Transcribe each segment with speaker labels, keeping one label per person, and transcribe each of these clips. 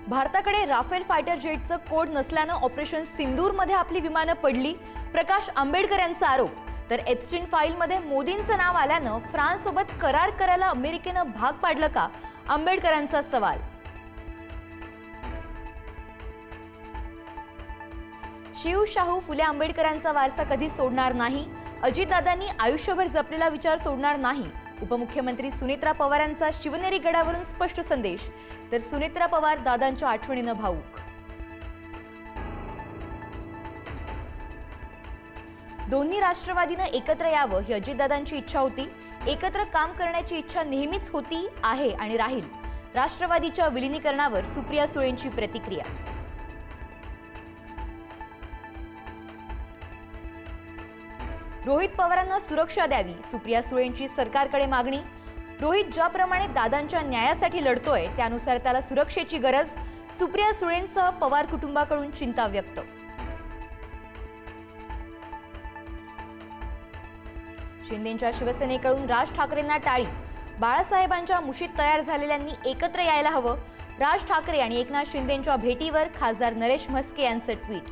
Speaker 1: भारताकडे Rafale fighter जेटचं code नसल्यानं operation सिंदूरमध्ये आपली विमानं पडली, प्रकाश आंबेडकर यांचा आरोप. तर एप्स्टीन फाईलमध्ये मोदींचं नाव आल्यानं फ्रान्ससोबत करार करायला अमेरिकेनं भाग पाडलं का, आंबेडकरांचा सवाल. शिव शाहू फुले आंबेडकरांचा वारसा कधी सोडणार नाही. अजितदादांनी आयुष्यभर जपलेला विचार सोडणार नाही. उपमुख्यमंत्री सुनेत्रा पवारांचा शिवनेरी गडावरून स्पष्ट संदेश. तर सुनेत्रा पवार दादांच्या आठवणीनं भावूक. दोन्ही राष्ट्रवादीनं एकत्र यावं ही अजितदादांची इच्छा होती. एकत्र काम करण्याची इच्छा नेहमीच होती, आहे आणि राहील. राष्ट्रवादीच्या विलिनीकरणावर सुप्रिया सुळेंची प्रतिक्रिया. रोहित पवारांना सुरक्षा द्यावी, सुप्रिया सुळेंची सरकारकडे मागणी. रोहित ज्याप्रमाणे दादांच्या न्यायासाठी लढतोय त्यानुसार त्याला सुरक्षेची गरज. सुप्रिया सुळेंसह पवार कुटुंबाकडून चिंता व्यक्त. शिंदेंच्या शिवसेनेकडून राज ठाकरेंना टाळी. बाळासाहेबांच्या मुशीत तयार झालेल्यांनी एकत्र यायला हवं. राज ठाकरे आणि एकनाथ शिंदेंच्या भेटीवर खासदार नरेश म्हस्के यांचं ट्विट.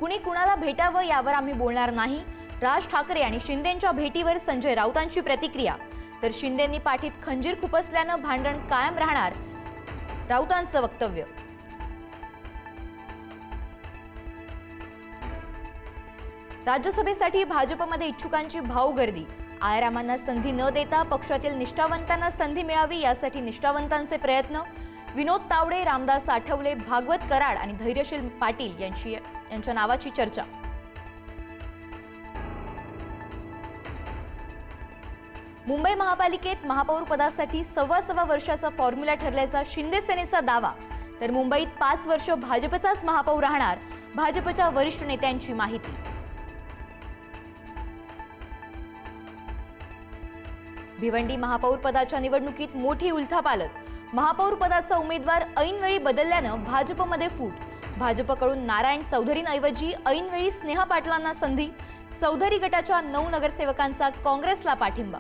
Speaker 1: कुणी कुणाला भेटावं यावर आम्ही बोलणार नाही. राज ठाकरे आणि शिंदेंच्या भेटीवर संजय राऊतांची प्रतिक्रिया. तर शिंदेंनी पाठीत खंजीर खुपसल्यानं भांडण कायम राहणार, राऊतांचं वक्तव्य. राज्यसभेसाठी भाजपमध्ये इच्छुकांची भाऊ गर्दी. आयरामांना संधी न देता पक्षातील निष्ठावंतांना संधी मिळावी यासाठी निष्ठावंतांचे प्रयत्न. विनोद तावडे, रामदास आठवले, भागवत कराड आणि धैर्यशील पाटील यांच्या नावाची चर्चा. मुंबई महापालिकेत महापौर पदासाठी 1.25 वर्षाचा फॉर्म्युला ठरल्याचा शिंदे सेनेचा दावा. तर मुंबईत 5 वर्ष भाजपचाच महापौर राहणार, भाजपच्या वरिष्ठ नेत्यांची माहिती. भिवंडी महापौर पदाच्या निवडणुकीत मोठी उलथापालथ. महापौर पदाचा उमेदवार ऐनवेळी बदलल्यानं भाजपमध्ये फूट. भाजपकडून नारायण चौधरींऐवजी ऐनवेळी स्नेहा पाटलांना संधी. चौधरी गटाच्या 9 नगरसेवकांचा काँग्रेसला पाठिंबा.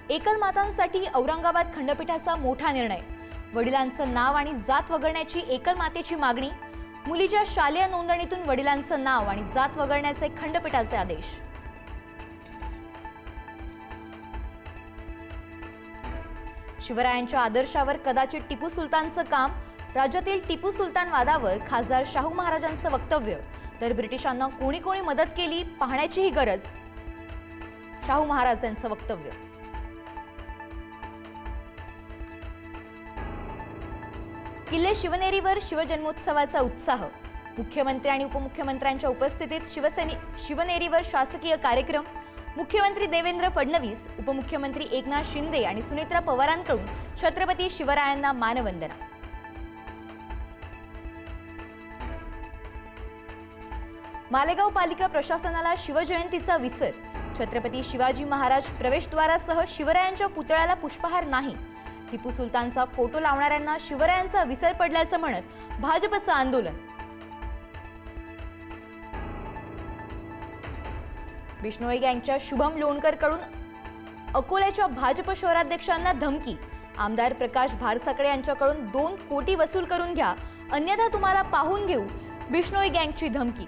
Speaker 1: एकलमातांसाठी औरंगाबाद खंडपीठाचा मोठा निर्णय. वडिलांचं नाव आणि जात वगळण्याची एकलमातेची मागणी. मुलीच्या शालेय नोंदणीतून वडिलांचं नाव आणि जात वगळण्याचे खंडपीठाचे आदेश. शिवरायांच्या आदर्शावर कदाचित टिपू सुलतानचं काम. राज्यातील टिपू सुलतान वादावर खासदार शाहू महाराजांचं वक्तव्य. तर ब्रिटिशांना कोणी कोणी मदत केली पाहण्याचीही गरज, शाहू महाराजांचं वक्तव्य. किल्ले शिवनेरीवर शिवजन्मोत्सवाचा उत्साह. मुख्यमंत्री आणि उपमुख्यमंत्र्यांच्या उपस्थितीत शिवनेरीवर शासकीय कार्यक्रम. मुख्यमंत्री देवेंद्र फडणवीस, उपमुख्यमंत्री एकनाथ शिंदे आणि सुनेत्रा पवारांकडून छत्रपती शिवरायांना मानवंदना. मालेगाव पालिका प्रशासनाला शिवजयंतीचा विसर. छत्रपती शिवाजी महाराज प्रवेशद्वारासह शिवरायांच्या पुतळ्याला पुष्पहार नाही. टिपू सुलतानचा फोटो लावणाऱ्यांना शिवरायांचा विसर पडल्याचं म्हणत भाजपचं आंदोलन. बिश्नोई गँगच्या शुभम लोणकरकडून अकोल्याच्या भाजप शहराध्यक्षांना धमकी. आमदार प्रकाश भारसाकडे यांच्याकडून 2 कोटी वसूल करून घ्या, अन्यथा तुम्हाला पाहून घेऊ, बिश्नोई गँगची धमकी.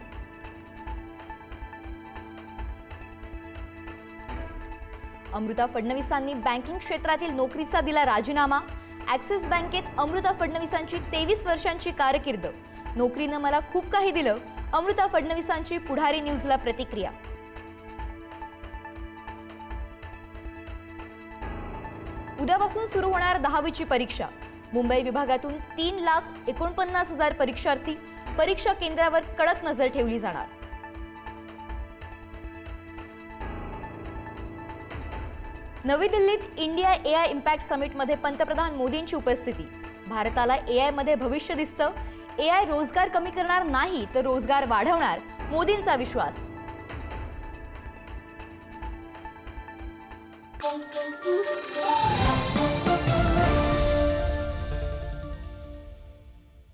Speaker 1: अमृता फडणवीसांनी बँकिंग क्षेत्रातील नोकरीचा दिला राजीनामा. ॲक्सिस बँकेत अमृता फडणवीसांची 23 वर्षांची कारकीर्द. नोकरीनं मला खूप काही दिलं, अमृता फडणवीसांची पुढारी न्यूजला प्रतिक्रिया. उद्यापासून सुरू होणार 10वीची परीक्षा. मुंबई विभागातून 3,49,000 परीक्षार्थी. परीक्षा केंद्रावर कडक नजर ठेवली जाणार. नवी दिल्लीत इंडिया AI इम्पॅक्ट समिटमध्ये पंतप्रधान मोदींची उपस्थिती. भारताला AI मध्ये भविष्य दिसतं. AI रोजगार कमी करणार नाही तर रोजगार वाढवणार, मोदींचा विश्वास.
Speaker 2: Thank you.